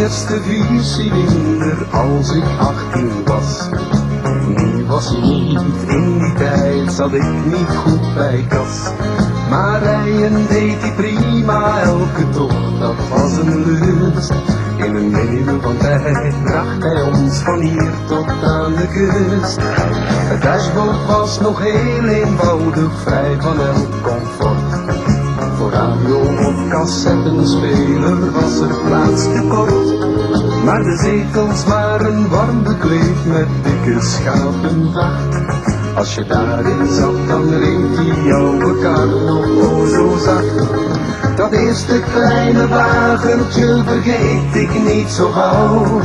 eerste viercilinder als ik 18 was. Nu was hij niet, in die tijd zat ik niet goed bij kas. Maar rijden deed hij prima elke tocht, dat was een lust. In een minimum van tijd bracht hij ons van hier tot aan de kust. Het dashboard was nog heel eenvoudig, vrij van elk comfort. Voor radio of cassettenspeler was er plaats tekort. Maar de zetels waren warm bekleed met dikke schapenvacht. Als je daarin zat, dan reed die jouw kar nog o zo zacht. Dat eerste kleine wagentje vergeet ik niet zo gauw.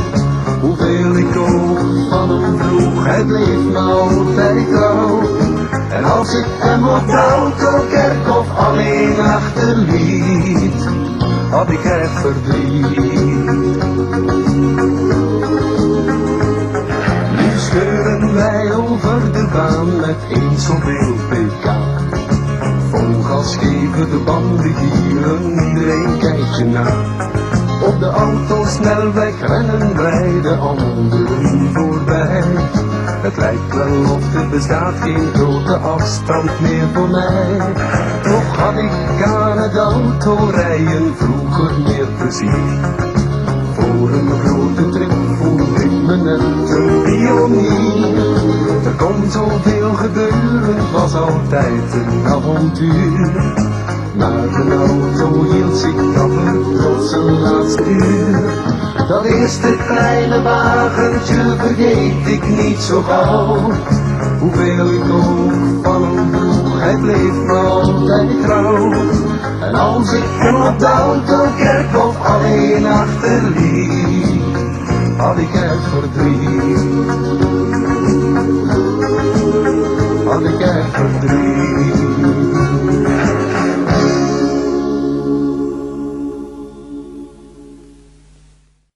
Hoeveel ik ook van hem vroeg, hij bleef me altijd trouw. En als ik hem op de autokerkhof alleen achterliet, had ik echt verdriet. Nu scheuren wij over de baan met eens zoveel pk. Volgas geven de banden gieren, iedereen kijkt je na. Op de autosnelweg rennen wij de anderen voorbij. Het lijkt wel of er bestaat geen grote afstand meer voor mij. Toch had ik aan het autorijden vroeger meer plezier. Voor een grote trip voelde ik me net een pionier. Er kon zoveel gebeuren, het was altijd een avontuur. Maar een auto hield zich dapper tot zijn laatste uur. Dat eerste kleine wagentje vergeet ik niet zo gauw. Hoeveel ik ook van hem vroeg, hij bleef me altijd trouw. En als ik hem op de autokerkhof alleen achterliet, had ik echt verdriet.